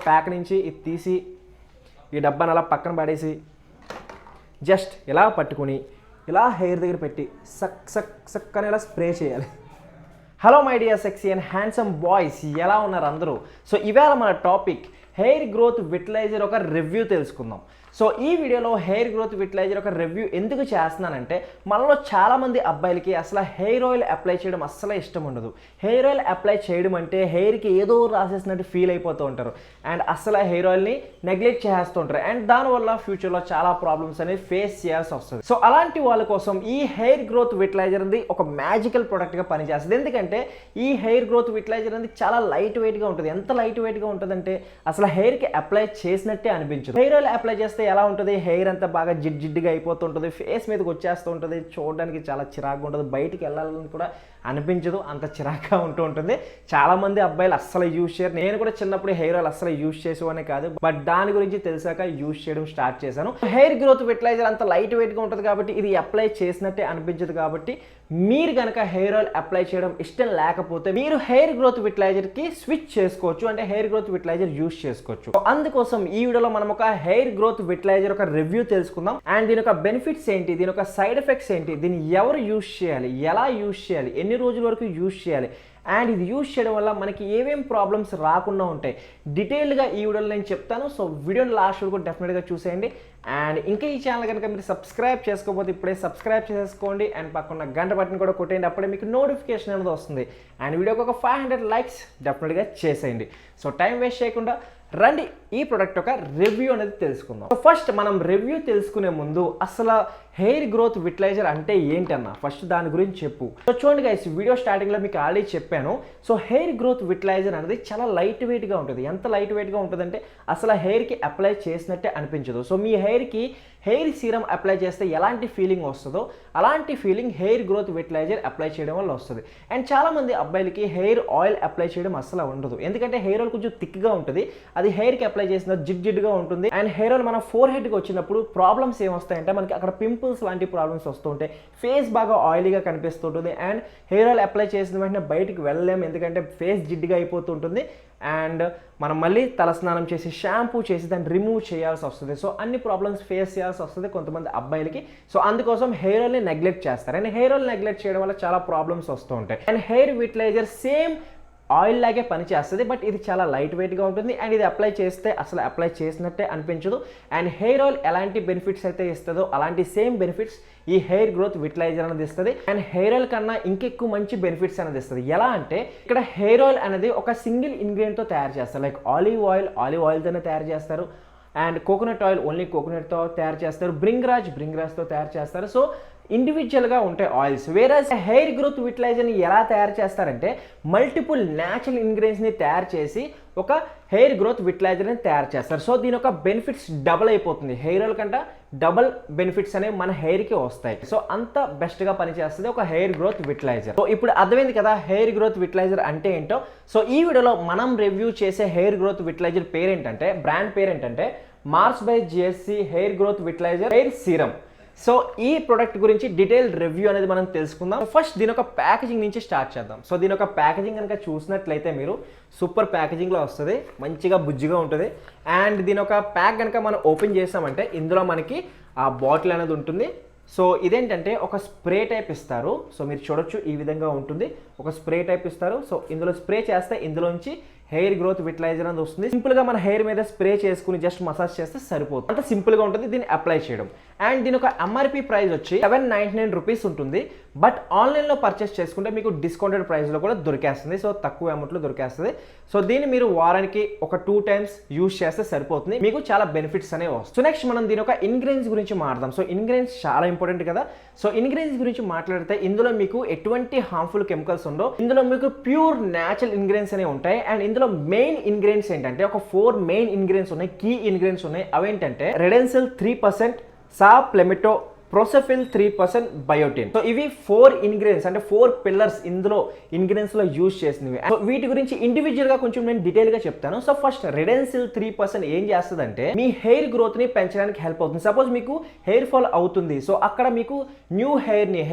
Pack నుంచి ఇది తీసి ఈ డబ్బాని అలా పక్కన పడేసి జస్ట్ ఇలా పట్టుకుని ఇలా హెయిర్ దగ్గర పెట్టి సక్ సక్ సక్ అని ఇలా స్ప్రే చేయాలి. Hello my dear sexy and handsome boys, ఎలా ఉన్నారు అందరూ? సో ఇవాళ మన టాపిక్ హెయిర్ గ్రోత్ విటలైజర్ ఒక రివ్యూ తెలుసుకుందాం. సో ఈ వీడియోలో హెయిర్ గ్రోత్ విటలైజర్ ఒక రివ్యూ ఎందుకు చేస్తున్నానంటే, మనలో చాలామంది అబ్బాయిలకి అసలు హెయిర్ ఆయిల్ అప్లై చేయడం అస్సలు ఇష్టం ఉండదు. హెయిర్ ఆయిల్ అప్లై చేయడం అంటే హెయిర్కి ఏదో రాసేసినట్టు ఫీల్ అయిపోతూ ఉంటారు అండ్ అస్సలు హెయిర్ ఆయిల్ని నెగ్లెక్ట్ చేస్తూ ఉంటారు అండ్ దానివల్ల ఫ్యూచర్లో చాలా ప్రాబ్లమ్స్ అనేవి ఫేస్ చేయాల్సి వస్తుంది. సో అలాంటి వాళ్ళ కోసం ఈ హెయిర్ గ్రోత్ విటలైజర్ అనేది ఒక మ్యాజికల్ ప్రోడక్ట్గా పనిచేస్తుంది. ఎందుకంటే ఈ హెయిర్ గ్రోత్ విటలైజర్ అనేది చాలా లైట్ వెయిట్గా ఉంటుంది. ఎంత లైట్ వెయిట్గా ఉంటుందంటే అసలు హెయిర్కి అప్లై చేసినట్టే అనిపించదు. హెయిర్ ఆయిల్ అప్లై చేస్తే ఎలా ఉంటుంది, హెయిర్ అంతా బాగా జిడ్జిడ్గా అయిపోతుంటుంది, ఫేస్ మీదకి వచ్చేస్తూ ఉంటుంది, చూడడానికి చాలా చిరాకుగా ఉంటుంది, బయటికి వెళ్ళాలని కూడా అనిపించదు, అంత చిరాకుగా ఉంటూ ఉంటుంది. చాలామంది అబ్బాయిలు అస్సలు యూజ్ చేయరు. నేను కూడా చిన్నప్పుడు హెయిర్ ఆయిల్ అస్సలు యూజ్ చేసేవానే కాదు, బట్ దాని గురించి తెలిసాక యూజ్ చేయడం స్టార్ట్ చేశాను. హెయిర్ గ్రోత్ విటలైజర్ అంత లైట్ వెయిట్గా ఉంటుంది కాబట్టి ఇది అప్లై చేసినట్టే అనిపించదు. కాబట్టి మీరు కనుక హెయిర్ ఆయిల్ అప్లై చేయడం ఇష్టం లేకపోతే మీరు హెయిర్ గ్రోత్ విటలైజర్కి స్విచ్ చేసుకోవచ్చు, అంటే హెయిర్ గ్రోత్ విటలైజర్ యూజ్ చేసుకోవచ్చు. అందుకోసం ఈ వీడియోలో మనం ఒక హెయిర్ గ్రోత్ విటలైజర్ ఒక రివ్యూ తెలుసుకుందాం అండ్ దీని యొక్క బెనిఫిట్స్ ఏంటి, దీని యొక్క సైడ్ ఎఫెక్ట్స్ ఏంటి, దీన్ని ఎవరు యూజ్ చేయాలి, ఎలా యూజ్ చేయాలి, ఎన్ని రోజుల వరకు యూజ్ చేయాలి అండ్ ఇది యూజ్ చేయడం వల్ల మనకి ఏమేం ప్రాబ్లమ్స్ రాకుండా ఉంటాయి డీటెయిల్గా ఈ వీడియోలో నేను చెప్తాను. సో వీడియోని లాస్ట్ వరకు డెఫినెట్గా చూసేయండి అండ్ ఇంకా ఈ ఛానల్ కనుక మీరు సబ్స్క్రైబ్ చేసుకోకపోతే ఇప్పుడే సబ్స్క్రైబ్ చేసేసుకోండి అండ్ పక్కన గంట బటన్ కూడా కొట్టేయండి, అప్పుడే మీకు నోటిఫికేషన్ అనేది వస్తుంది అండ్ వీడియోకి ఒక 500 లైక్స్ డెఫినెట్గా చేసేయండి. సో టైం వేస్ట్ చేయకుండా రండి ఈ ప్రోడక్ట్ యొక్క రివ్యూ అనేది తెలుసుకుందాం. సో ఫస్ట్ మనం రివ్యూ తెలుసుకునే ముందు అసలు హెయిర్ గ్రోత్ విటలైజర్ అంటే ఏంటన్నా ఫస్ట్ దాని గురించి చెప్పు. సో చూడండి గైస్, వీడియో స్టార్టింగ్లో మీకు ఆల్రెడీ చెప్పాను. సో హెయిర్ గ్రోత్ విటలైజర్ అనేది చాలా లైట్ వెయిట్గా ఉంటుంది. ఎంత లైట్ వెయిట్గా ఉంటుందంటే అసలు హెయిర్కి అప్లై చేసినట్టే అనిపించదు. సో మీ హెయిర్కి హెయిర్ సీరం అప్లై చేస్తే ఎలాంటి ఫీలింగ్ వస్తుందో అలాంటి ఫీలింగ్ హెయిర్ గ్రోత్ విటలైజర్ అప్లై చేయడం వల్ల వస్తుంది. అండ్ చాలామంది అబ్బాయిలకి హెయిర్ ఆయిల్ అప్లై చేయడం అసలు ఉండదు, ఎందుకంటే హెయిర్ ఆయిల్ కొంచెం థిక్గా ఉంటుంది, అది హెయిర్కి అప్లై చేసిన జిడ్గా ఉంటుంది అండ్ హెయిర్ ఆయిల్ మన ఫోర్ హెడ్కి వచ్చినప్పుడు ప్రాబ్లమ్స్ ఏమొస్తాయంటే మనకి అక్కడ పింపుల్స్ లాంటి ప్రాబ్లమ్స్ వస్తూ ఉంటాయి, ఫేస్ బాగా ఆయిలీగా కనిపిస్తుంటుంది అండ్ హెయిర్ ఆయిల్ అప్లై చేసిన వెంటనే బయటికి వెళ్ళలేము, ఎందుకంటే ఫేస్ జిడ్గా అయిపోతుంటుంది అండ్ మనం మళ్ళీ తలస్నానం చేసి షాంపూ చేసి దాన్ని రిమూవ్ చేయాల్సి వస్తుంది. సో అన్ని ప్రాబ్లమ్స్ ఫేస్ చేయాల్సి వస్తుంది కొంతమంది అబ్బాయిలకి. సో అందుకోసం హెయిర్ ఆయిల్ని నెగ్లెక్ట్ చేస్తారు అండ్ హెయిర్ ఆయిల్ నెగ్లెక్ట్ చేయడం వల్ల చాలా ప్రాబ్లమ్స్ వస్తూ ఉంటాయి. అండ్ హెయిర్ విటలైజర్ సేమ్ ఆయిల్ లాగే పనిచేస్తుంది, బట్ ఇది చాలా లైట్ వెయిట్గా ఉంటుంది అండ్ ఇది అప్లై చేస్తే అసలు అప్లై చేసినట్టే అనిపించదు. అండ్ హెయిర్ ఆయిల్ ఎలాంటి బెనిఫిట్స్ అయితే ఇస్తుందో అలాంటి సేమ్ బెనిఫిట్స్ ఈ హెయిర్ గ్రోత్ విటలైజర్ అనేది ఇస్తుంది అండ్ హెయిర్ ఆయిల్ కన్నా ఇంకెక్కువ మంచి బెనిఫిట్స్ అనేది ఇస్తుంది. ఎలా అంటే ఇక్కడ హెయిర్ ఆయిల్ అనేది ఒక సింగిల్ ఇంగ్రీడియంట్తో తయారు చేస్తారు, లైక్ ఆలివ్ ఆయిల్తోనే తయారు చేస్తారు అండ్ కోకోనట్ ఆయిల్ ఓన్లీ కోకోనట్తో తయారు చేస్తారు, బ్రింగ్రాజ్తో తయారు చేస్తారు. సో ఇండివిజువల్గా ఉంటాయి ఆయిల్స్. వేరస్ హెయిర్ గ్రోత్ విటలైజర్ని ఎలా తయారు చేస్తారంటే మల్టిపుల్ న్యాచురల్ ఇంగ్రీడియంట్స్ని తయారు చేసి ఒక హెయిర్ గ్రోత్ విటలైజర్ని తయారు చేస్తారు. సో దీని యొక్క బెనిఫిట్స్ డబుల్ అయిపోతుంది, హెయిర్ ఆయిల్ కంటే డబుల్ బెనిఫిట్స్ అనేవి మన హెయిర్కి వస్తాయి. సో అంత బెస్ట్గా పనిచేస్తుంది ఒక హెయిర్ గ్రోత్ విటలైజర్. సో ఇప్పుడు అర్థమైంది కదా హెయిర్ గ్రోత్ విటలైజర్ అంటే ఏంటో. సో ఈ వీడియోలో మనం రివ్యూ చేసే హెయిర్ గ్రోత్ విటలైజర్ పేరేంటంటే, బ్రాండ్ పేరేంటంటే Mars by GHC hair growth vitaliser hair serum. So ఈ ప్రోడక్ట్ గురించి డీటెయిల్ రివ్యూ అనేది మనం తెలుసుకుందాం. ఫస్ట్ దీని ఒక ప్యాకేజింగ్ నుంచి స్టార్ట్ చేద్దాం. సో దీని ఒక ప్యాకేజింగ్ కనుక చూసినట్లయితే మీరు సూపర్ ప్యాకేజింగ్లో వస్తుంది, మంచిగా బుజ్జిగా ఉంటుంది అండ్ దీని ఒక ప్యాక్ కనుక మనం ఓపెన్ చేసామంటే ఇందులో మనకి ఆ బాటిల్ అనేది ఉంటుంది. సో ఇదేంటంటే ఒక స్ప్రే టైప్ ఇస్తారు. సో మీరు చూడొచ్చు ఈ విధంగా ఉంటుంది, ఒక స్ప్రే టైప్ ఇస్తారు. సో ఇందులో స్ప్రే చేస్తే ఇందులోంచి హెయిర్ గ్రోత్ విటలైజర్ అనేది వస్తుంది. సింపుల్గా మన హెయిర్ మీద స్ప్రే చేసుకుని జస్ట్ మసాజ్ చేస్తే సరిపోతుంది, అంత సింపుల్గా ఉంటుంది దీన్ని అప్లై చేయడం. అండ్ దీని ఒక MRP ప్రైస్ వచ్చి 799 రూపీస్ ఉంటుంది, బట్ ఆన్లైన్లో పర్చేస్ చేసుకుంటే మీకు డిస్కౌంటెడ్ ప్రైస్లో కూడా దొరికేస్తుంది. సో తక్కువ అమౌంట్లో దొరికేస్తుంది. సో దీన్ని మీరు వారానికి ఒక 2 టైమ్స్ యూజ్ చేస్తే సరిపోతుంది, మీకు చాలా బెనిఫిట్స్ అనేవి వస్తాయి. సో నెక్స్ట్ మనం దీని ఒక ఇంగ్రీడియంట్స్ గురించి మాట్లాడదాం. సో ఇంగ్రీడియంట్స్ చాలా ఇంపార్టెంట్ కదా. సో ఇంగ్రీడియంట్స్ గురించి మాట్లాడితే ఇందులో మీకు ఎటువంటి హార్మ్ఫుల్ కెమికల్స్ ఉండవు, ఇందులో మీకు ప్యూర్ న్యాచురల్ ఇంగ్రీడియంట్స్ అనేవి ఉంటాయి. అండ్ ఇందులో మెయిన్ ఇంగ్రీడియంట్స్ ఏంటంటే ఒక 4 మెయిన్ ఇంగ్రీడియంట్స్ ఉన్నాయి, కీ ఇంగ్రీడియంట్స్ ఉన్నాయి. అవేంటంటే రెడెన్సిల్ 3%, సాప్లెమిటో, ప్రోసెఫిల్ 3%, బయోటిన్. సో ఇవి 4 ఇంగ్రీడియంట్స్, అంటే 4 పిల్లర్స్ ఇందులో ఇంగ్రీడియంట్స్లో యూజ్ చేసినవి. సో వీటి గురించి ఇండివిజువల్గా కొంచెం నేను డీటెయిల్గా చెప్తాను. సో ఫస్ట్ రెడెన్సిల్ 3% ఏం చేస్తుందంటే మీ హెయిర్ గ్రోత్ని పెంచడానికి హెల్ప్ అవుతుంది. సపోజ్ మీకు హెయిర్ ఫాల్ అవుతుంది, సో అక్కడ మీకు న్యూ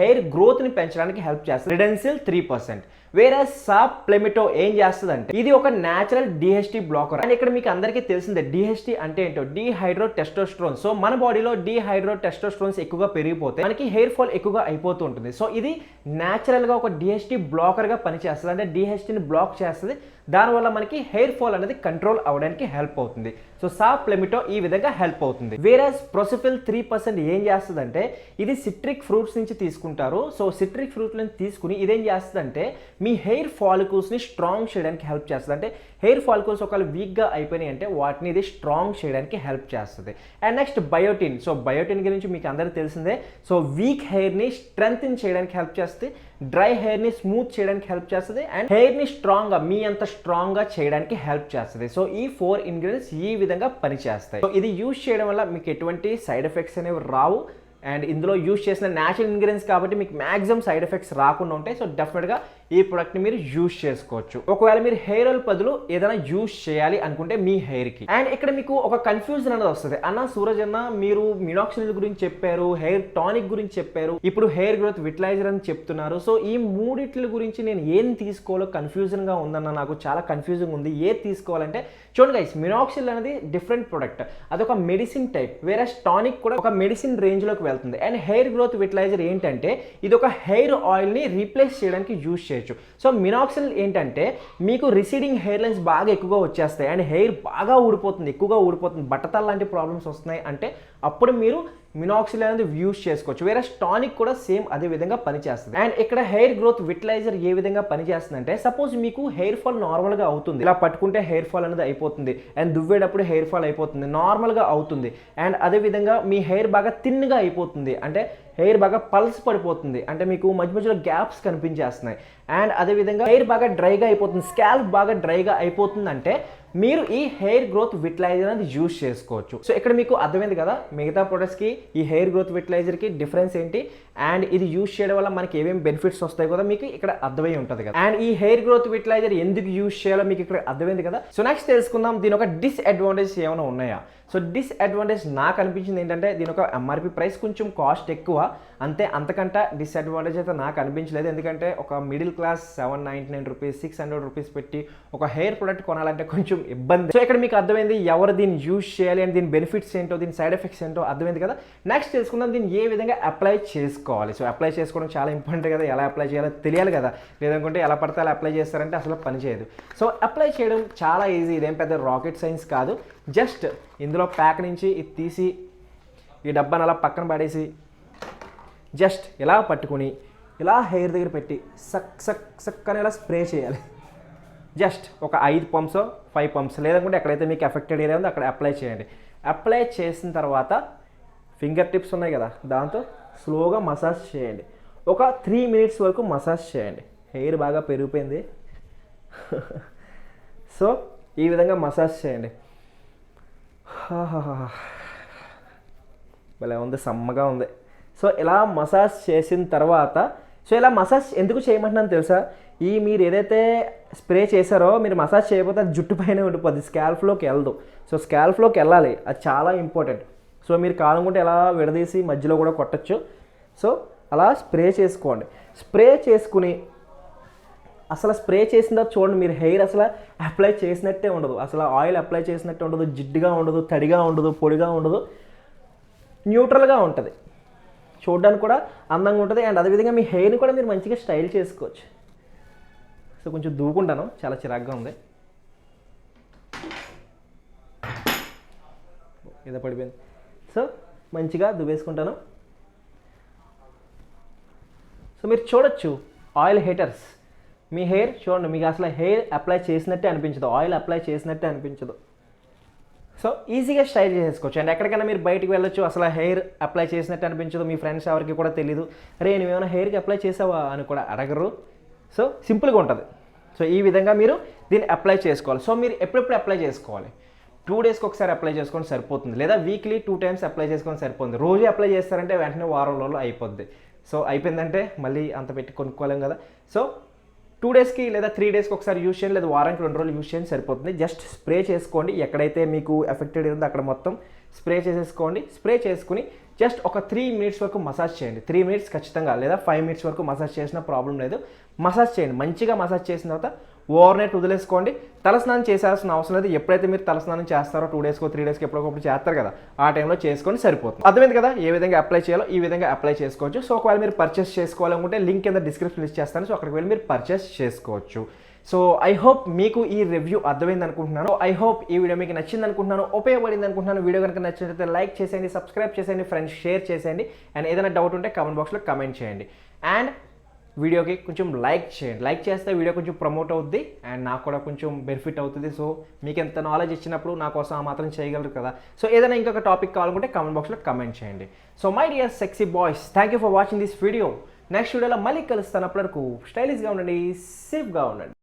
హెయిర్ గ్రోత్ని పెంచడానికి హెల్ప్ చేస్తుంది రెడెన్సిల్ 3%. వేరే సాప్లెమిటో ఏం చేస్తుందంటే ఇది ఒక న్యాచురల్ డిహెచ్టీ బ్లాకర్. అండ్ ఇక్కడ మీకు అందరికీ తెలిసిందే డిహెచ్టీ అంటే ఏంటో, డీహైడ్రో టెస్టోస్టెరోన్. సో మన బాడీలో డీహైడ్రో టెస్టోస్టెరోన్స్ ఎక్కువగా పెరిగిపోతే మనకి హెయిర్ ఫాల్ ఎక్కువగా అయిపోతూ ఉంటుంది. సో ఇది న్యాచురల్ గా ఒక డిహెచ్టీ బ్లాకర్ గా పనిచేస్తుంది, అంటే డిహెచ్టీని బ్లాక్ చేస్తుంది. దానివల్ల మనకి హెయిర్ ఫాల్ అనేది కంట్రోల్ అవ్వడానికి హెల్ప్ అవుతుంది. సో సాప్లెమిటో ఈ విధంగా హెల్ప్ అవుతుంది. వేరే ప్రొసిఫిల్ 3% ఏం చేస్తుందంటే ఇది సిట్రిక్ ఫ్రూట్స్ నుంచి తీసుకుంటారు. సో సిట్రిక్ ఫ్రూట్ నుంచి తీసుకుని ఇదేం చేస్తుందంటే మీ హెయిర్ ఫాలికల్స్ ని స్ట్రాంగ్ చేయడానికి హెల్ప్ చేస్తుంది. అంటే హెయిర్ ఫాలికల్స్ ఒకవేళ వీక్ గా అయిపోయినాయి అంటే వాటిని ఇది స్ట్రాంగ్ చేయడానికి హెల్ప్ చేస్తుంది. And next biotin. So biotin గురించి మీకు అందరికీ తెలిసిందే. సో వీక్ హెయిర్ ని స్ట్రెంగ్త్ చేయడానికి హెల్ప్ చేస్తుంది, డ్రై హెయిర్ ని స్మూత్ చేయడానికి హెల్ప్ చేస్తుంది, అండ్ హెయిర్ ని స్ట్రాంగ్ గా మీ అంత స్ట్రాంగ్ గా చేయడానికి హెల్ప్ చేస్తుంది. సో ఈ 4 ఇంగ్రీడియంట్స్ ఈ విధంగా పనిచేస్తాయి. సో ఇది యూజ్ చేయడం వల్ల మీకు ఎటువంటి సైడ్ ఎఫెక్ట్స్ అనేవి రావు. అండ్ ఇందులో యూజ్ చేసిన న్యాచురల్ ఇంగ్రీడియంట్స్ కాబట్టి మీకు మ్యాక్సిమం సైడ్ ఎఫెక్ట్స్ రాకుండా ఉంటాయి. సో డెఫినెట్గా ఈ ప్రోడక్ట్ని మీరు యూజ్ చేసుకోవచ్చు. ఒకవేళ మీరు హెయిర్ ఆయిల్ బదులు ఏదైనా యూజ్ చేయాలి అనుకుంటే మీ హెయిర్కి. అండ్ ఇక్కడ మీకు ఒక కన్ఫ్యూజన్ అనేది వస్తుంది, అన్న సూరజ్ అన్న మీరు మినాక్సిడిల్ గురించి చెప్పారు, హెయిర్ టానిక్ గురించి చెప్పారు, ఇప్పుడు హెయిర్ గ్రోత్ విటలైజర్ అని చెప్తున్నారు. సో ఈ మూడిట్ల గురించి నేను ఏం తీసుకోవాలో కన్ఫ్యూజన్గా ఉందన్న, నాకు చాలా కన్ఫ్యూజన్ ఉంది. ఏది తీసుకోవాలంటే చూడండి గైస్, మినాక్సిడిల్ అనేది డిఫరెంట్ ప్రొడక్ట్, అదొక మెడిసిన్ టైప్, వేరే టానిక్ కూడా ఒక మెడిసిన్ రేంజ్లోకి వెళ్తుంది. అండ్ హెయిర్ గ్రోత్ విటలైజర్ ఏంటంటే ఇది ఒక హెయిర్ ఆయిల్ని రీప్లేస్ చేయడానికి యూజ్ చేయొచ్చు. సో మినాక్సిడిల్ ఏంటంటే మీకు రిసీడింగ్ హెయిర్ లైన్స్ బాగా ఎక్కువగా వచ్చేస్తాయి అండ్ హెయిర్ బాగా ఊడిపోతుంది, ఎక్కువగా ఊడిపోతుంది, బట్టతల లాంటి ప్రాబ్లమ్స్ వస్తున్నాయి అంటే అప్పుడు మీరు మినాక్సిడిల్ అనేది యూజ్ చేసుకోవచ్చు. వేరే టానిక్ కూడా సేమ్ అదే విధంగా పనిచేస్తుంది. అండ్ ఇక్కడ హెయిర్ గ్రోత్ విటలైజర్ ఏ విధంగా పనిచేస్తుంది అంటే సపోజ్ మీకు హెయిర్ ఫాల్ నార్మల్గా అవుతుంది, ఇలా పట్టుకుంటే హెయిర్ ఫాల్ అనేది అయిపోతుంది, అండ్ దువ్వేటప్పుడు హెయిర్ ఫాల్ అయిపోతుంది, నార్మల్గా అవుతుంది. అండ్ అదేవిధంగా మీ హెయిర్ బాగా థిన్గా అయిపోతుంది, అంటే హెయిర్ బాగా పల్స్ పడిపోతుంది, అంటే మీకు మధ్య మధ్యలో గ్యాప్స్ కనిపించేస్తున్నాయి. అండ్ అదేవిధంగా హెయిర్ బాగా డ్రైగా అయిపోతుంది, స్కాల్ప్ బాగా డ్రైగా అయిపోతుంది అంటే మీరు ఈ హెయిర్ గ్రోత్ విటలైజర్ అనేది యూజ్ చేసుకోవచ్చు. సో ఇక్కడ మీకు అర్థమైంది కదా మిగతా ప్రొడక్ట్స్కి ఈ హెయిర్ గ్రోత్ విటలైజర్కి డిఫరెన్స్ ఏంటి, అండ్ ఇది యూజ్ చేయడం వల్ల మనకి ఏమేమి బెనిఫిట్స్ వస్తాయి కూడా మీకు ఇక్కడ అర్థమై ఉంటుంది కదా. అండ్ ఈ హెయిర్ గ్రోత్ విటలైజర్ ఎందుకు యూజ్ చేయాలో మీకు ఇక్కడ అర్థమైంది కదా. సో నెక్స్ట్ తెలుసుకుందాం దీని ఒక డిస్అడ్వాంటేజ్ ఏమైనా ఉన్నాయా. సో డిస్అడ్వాంటేజ్ నాకు అనిపించింది ఏంటంటే దీని ఒక ఎంఆర్పి ప్రైస్ కొంచెం కాస్ట్ ఎక్కువ, అంతే, అంతకంటే డిస్అడ్వాంటేజ్ అయితే నాకు అనిపించలేదు. ఎందుకంటే ఒక మిడిల్ క్లాస్ 799 రూపీస్ 600 రూపీస్ పెట్టి ఒక హెయిర్ ప్రొడక్ట్ కొనాలంటే కొంచెం ఇబ్బంది. సో ఇక్కడ మీకు అర్థమైంది ఎవరు దీన్ని యూజ్ చేయాలి అండ్ దీని బెనిఫిట్స్ ఏంటో, దీని సైడ్ ఎఫెక్ట్స్ ఏంటో అర్థమైంది కదా. నెక్స్ట్ తెలుసుకుందాం దీన్ని ఏ విధంగా అప్లై చేసుకోవాలి. సో అప్లై చేసుకోవడం చాలా ఇంపార్టెంట్ కదా, ఎలా అప్లై చేయాలో తెలియాలి కదా, లేదనుకుంటే ఎలా పడితే అలా అప్లై చేస్తారంటే అసలు పని చేయదు. సో అప్లై చేయడం చాలా ఈజీ, ఇదేం పెద్ద రాకెట్ సైన్స్ కాదు. జస్ట్ ఇందులో ప్యాక్ నుంచి ఇది తీసి ఈ డబ్బాని అలా పక్కన పడేసి జస్ట్ ఇలా పట్టుకుని ఇలా హెయిర్ దగ్గర పెట్టి సక్ సక్ సక్ అని ఇలా స్ప్రే చేయాలి. జస్ట్ ఒక 5 పంప్స్ 5 పంప్స్, లేదనుకుంటే ఎక్కడైతే మీకు ఎఫెక్టెడ్ ఏరియా ఉందో అక్కడ అప్లై చేయండి. అప్లై చేసిన తర్వాత ఫింగర్ టిప్స్ ఉన్నాయి కదా, దాంతో స్లోగా మసాజ్ చేయండి. ఒక 3 మినిట్స్ వరకు మసాజ్ చేయండి. హెయిర్ బాగా పెరిగిపోయింది సో ఈ విధంగా మసాజ్ చేయండి. భలే ఉంది, సమ్మగా ఉంది. సో ఇలా మసాజ్ చేసిన తర్వాత, సో ఇలా మసాజ్ ఎందుకు చేయమంటున్నాను తెలుసా, ఈ మీరు ఏదైతే స్ప్రే చేశారో మీరు మసాజ్ చేయకపోతే అది జుట్టు పైన ఉండిపోద్ది, స్కాల్ఫ్లోకి వెళ్ళదు. సో స్కాల్ఫ్లోకి వెళ్ళాలి, అది చాలా ఇంపార్టెంట్. సో మీరు కావాలనుకుంటే ఎలా విడదీసి మధ్యలో కూడా కొట్టచ్చు. సో అలా స్ప్రే చేసుకోండి. స్ప్రే చేసుకుని అసలు స్ప్రే చేసిన తర్వాత చూడండి, మీరు హెయిర్ అసలు అప్లై చేసినట్టే ఉండదు, అసలు ఆయిల్ అప్లై చేసినట్టే ఉండదు, జిడ్డుగా ఉండదు, తడిగా ఉండదు, పొడిగా ఉండదు, న్యూట్రల్గా ఉంటుంది, చూడడానికి కూడా అందంగా ఉంటుంది. అండ్ అదేవిధంగా మీ హెయిర్ని కూడా మీరు మంచిగా స్టైల్ చేసుకోవచ్చు. సో కొంచెం దూకుంటాను, చాలా చిరాగ్గా ఉంది, ఏదో పడిపోయింది. సో మంచిగా దువ్వేసుకుంటాను. సో మీరు చూడొచ్చు ఆయిల్ హేటర్స్, మీ హెయిర్ చూడండి, మీకు అసలు హెయిర్ అప్లై చేసినట్టే అనిపించదు, ఆయిల్ అప్లై చేసినట్టే అనిపించదు. సో ఈజీగా స్టైల్ చేసేసుకోవచ్చు. అండ్ ఎక్కడికైనా మీరు బయటికి వెళ్ళొచ్చు, అసలు హెయిర్ అప్లై చేసినట్టు అనిపించదు, మీ ఫ్రెండ్స్ ఎవరికి కూడా తెలియదు, అరే నువ్వేమైనా హెయిర్కి అప్లై చేసావా అని కూడా అడగరు. సో సింపుల్గా ఉంటుంది. సో ఈ విధంగా మీరు దీన్ని అప్లై చేసుకోవాలి. సో మీరు ఎప్పుడెప్పుడు అప్లై చేసుకోవాలి, 2 డేస్కి ఒకసారి అప్లై చేసుకొని సరిపోతుంది, లేదా వీక్లీ 2 టైమ్స్ అప్లై చేసుకొని సరిపోతుంది. రోజు అప్లై చేస్తారంటే వెంటనే వారం రోజులు అయిపోద్ది. సో అయిపోయిందంటే మళ్ళీ అంత పెట్టి కొనుక్కోలేం కదా. సో 2 డేస్కి లేదా 3 డేస్కి ఒకసారి యూజ్ చేయండి, లేదా వారానికి 2 రోజులు యూజ్ చేయండి సరిపోతుంది. జస్ట్ స్ప్రే చేసుకోండి, ఎక్కడైతే మీకు ఎఫెక్టెడ్ ఉందో అక్కడ మొత్తం స్ప్రే చేసేసుకోండి. స్ప్రే చేసుకుని జస్ట్ ఒక 3 మినిట్స్ వరకు మసాజ్ చేయండి. 3 మినిట్స్ ఖచ్చితంగా, లేదా 5 మినిట్స్ వరకు మసాజ్ చేసిన ప్రాబ్లం లేదు. మసాజ్ చేయండి, మంచిగా మసాజ్ చేసిన తర్వాత ఓవర్ నైట్ వదిలేసుకోండి. తలస్నానం చేయాల్సిన అవసరం లేదు. ఎప్పుడైతే మీరు తలస్నానం చేస్తారో 2 డేస్కో 3 డేస్కి ఎప్పుడొకప్పుడు చేస్తారు కదా, ఆ టైంలో చేసుకొని సరిపోతుంది. అర్థమైంది కదా, ఏ విధంగా అప్లై చేయాలో ఈ విధంగా అప్లై చేసుకోవచ్చు. సో ఒకవేళ మీరు పర్చేస్ చేసుకోవాలనుకుంటే లింక్ కింద డిస్క్రిప్షన్ లిస్ట్ చేస్తాను. సో అక్కడికి వెళ్ళి మీరు పర్చేస్ చేసుకోవచ్చు. సో ఐ హోప్ మీకు ఈ రివ్యూ అర్థమైంది అనుకుంటున్నాను. ఐ హోప్ ఈ వీడియో మీకు నచ్చింది అనుకుంటున్నాను, ఉపయోగపడింది అనుకుంటున్నాను. వీడియో కనుక నచ్చినట్లయితే లైక్ చేసేయండి, సబ్స్క్రైబ్ చేసేయండి, ఫ్రెండ్స్ షేర్ చేసేయండి. అండ్ ఏదైనా డౌట్ ఉంటే కామెంట్ బాక్స్లో కమెంట్ చేయండి. అండ్ వీడియోకి కొంచెం లైక్ చేయండి. లైక్ చేస్తే వీడియో కొంచెం ప్రమోట్ అవుద్ది అండ్ నాకు కూడా కొంచెం బెనిఫిట్ అవుతుంది. సో మీకు ఎంత నాలెడ్జ్ ఇచ్చినప్పుడు నా కోసం ఆ మాత్రం చేయగలరు కదా. సో ఏదైనా ఇంకొక టాపిక్ కావాలనుకుంటే కామెంట్ బాక్స్లో కమెంట్ చేయండి. So my dear sexy boys, thank you for watching this video. Next వీడియోలో మళ్ళీ కలుస్తాను. అప్పటి వరకు స్టైలిష్గా ఉండండి, సేఫ్గా ఉండండి.